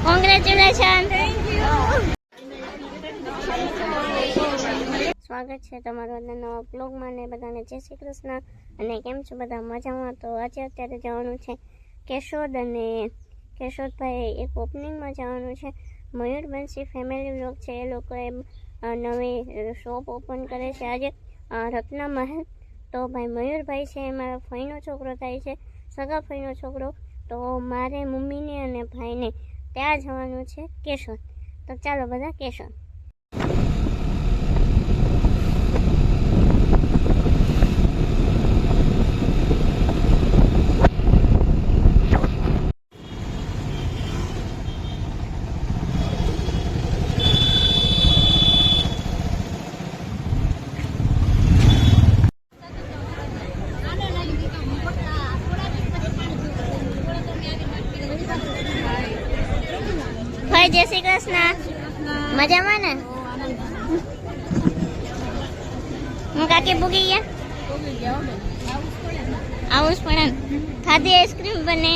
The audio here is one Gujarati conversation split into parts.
કોંગ્રેચ્યુલેશન. સ્વાગત છે તમારું નવા બ્લોગમાં ને બધાને જય શ્રી કૃષ્ણ. અને કેમ છો બધા મજામાં? તો આજે અત્યારે જવાનું છે કેશોદ, અને કેશોદભાઈ એક ઓપનિંગમાં જવાનું છે. મયુરબંશી ફેમિલી બ્લોગ છે, એ લોકોએ નવી શોપ ઓપન કરે છે આજે રત્ના મહેલ. તો ભાઈ મયુરભાઈ છે એ મારા ફઈનો છોકરો થાય છે, સગા ફઈનો છોકરો. તો મારે મમ્મીને અને ભાઈને ત્યાં જવાનું છે કેશોદ. તો ચાલો બધા કેશોદ. જય શ્રી કૃષ્ણ. મજામાં ને? હું કાકી ભૂગી ગયા, આવું જ પડે. ખાધી આઈસ્ક્રીમ બને.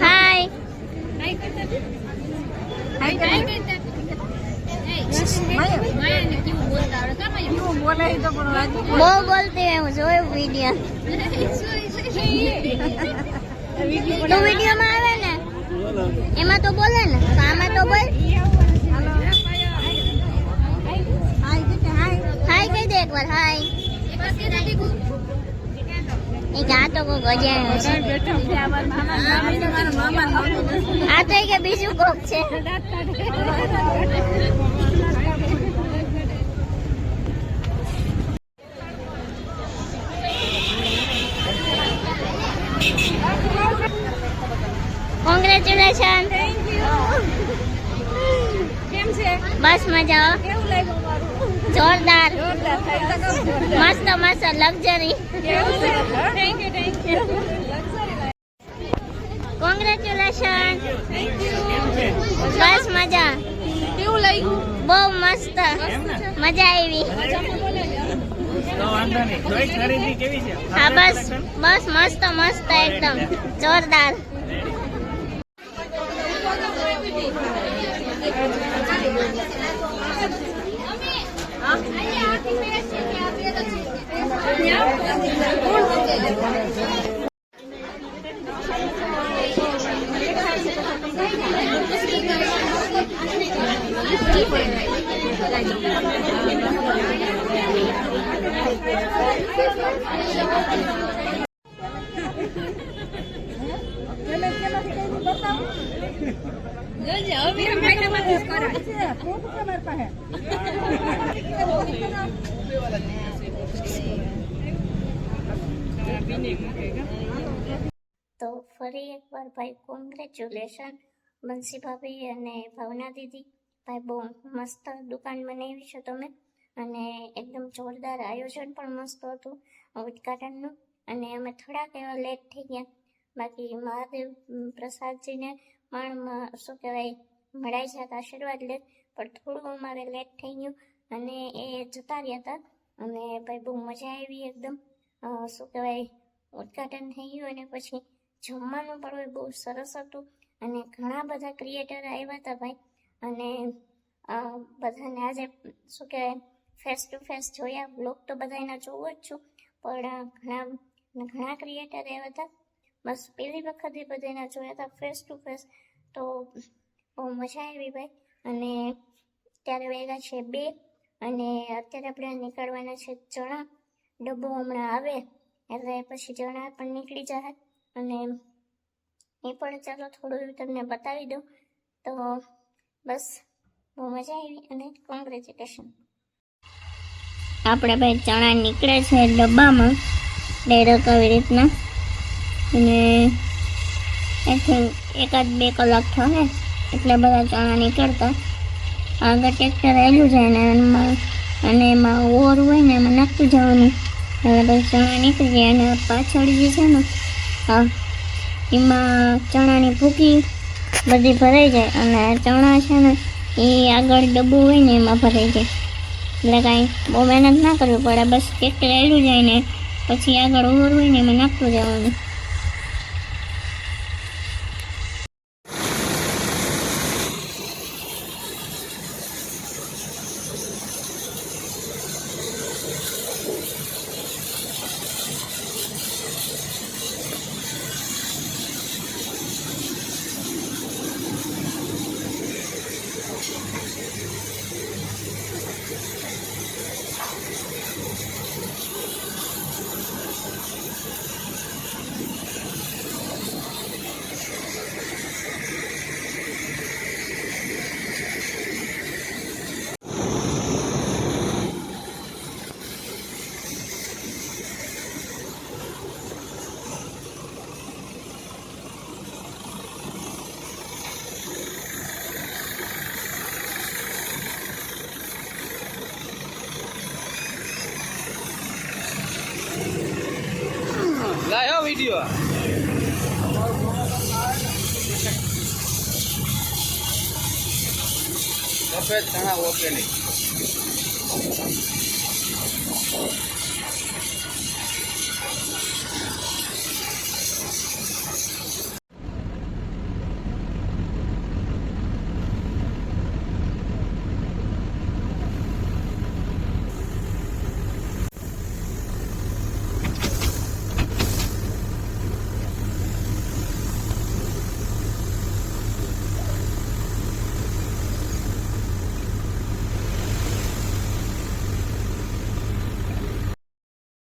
હાય બહુ બોલતી હું જોયું વિડીયો. તો વિડીયોમાં આવે ને એમાં તો બોલે ને, તો આમાં તો બોલ. હાય કહી દે એકવાર. હાય એ આ તો કોક અજાણ્યો છે. આ તો કે બીજું કોક છે. કોંગ્રેચ્યુલેશન. કેમ છે? બસ મજા. કેવું લાગ્યું મારું? જોરદાર, મસ્ત મસ્ત લક્ઝરી. Thank you. કોંગ્રેચ્યુલેશન. બસ મજા. કેવું લાગ્યું? બહુ મસ્ત, મજા આવી. હા બસ બસ મસ્ત મસ્ત એકદમ જોરદાર. તો ફરી એકવાર ભાઈ કોંગ્રેચ્યુલેશન બંસી ભાભી અને ભાવના દીદી. ભાઈ બહુ મસ્ત દુકાન બનાવી છે તમે, અને એકદમ જોરદાર આયોજન પણ મસ્ત હતું ઉદ્ઘાટનનું. અને અમે થોડાક એવા લેટ થઈ ગયા, બાકી મહાદેવ પ્રસાદજીને પણ શું કહેવાય મળાઈ જતા આશીર્વાદ લે, પણ થોડું અમારે લેટ થઈ ગયું અને એ જતા રહ્યા હતા. અને ભાઈ બહુ મજા આવી એકદમ. શું કહેવાય ઉદ્ઘાટન થઈ ગયું અને પછી જમવાનું પણ બહુ સરસ હતું. અને ઘણા બધા ક્રિએટર આવ્યા હતા ભાઈ. અને બધાને આજે શું કહેવાય ફેસ ટુ ફેસ જોયા. બ્લોગ તો બધાના જોવું જ છું, પણ ઘણા ક્રિએટર આવ્યા હતા. બસ પહેલી વખત એ બધાના જોયા હતા ફેસ ટુ ફેસ. તો બહુ મજા આવી ભાઈ. અને અત્યારે વેગા છે 2, અને અત્યારે આપણે નીકળવાના છે ચણા. ડબ્બો હમણાં આવે એટલે પછી ચણા પણ નીકળી જાય. અને એ પણ ચાલો થોડું તમને બતાવી દઉં. તો બસ બહુ મજા આવી અને કોંગ્રેચ્યુલેશન. આપણે ભાઈ ચણા નીકળે છે ડબ્બામાં ડાયરેક્ટ આવી રીતના, અને એથી 1-2 કલાક થશે એટલે બધા ચણા નીકળતા. આગળ ટ્રેક્ટર આવેલું જાય ને અને એમાં ઓર હોય ને એમાં નાખતું જવાનું, એટલે પછી ચણા નીકળી જાય. અને પાછળ જે છે ને હા એમાં ચણાની ભૂકી બધી ભરાઈ જાય, અને ચણા છે ને એ આગળ ડબ્બું હોય ને એમાં ભરાઈ જાય. એટલે કાંઈ બહુ મહેનત ના કરવી પડે, બસ ટ્રેક્ટર આવેલું જાય ને પછી આગળ ઓવર હોય ને એમાં નાખતું જવાનું. લાયો વિડિયો સફેદ ચણા ઓકે નહીં.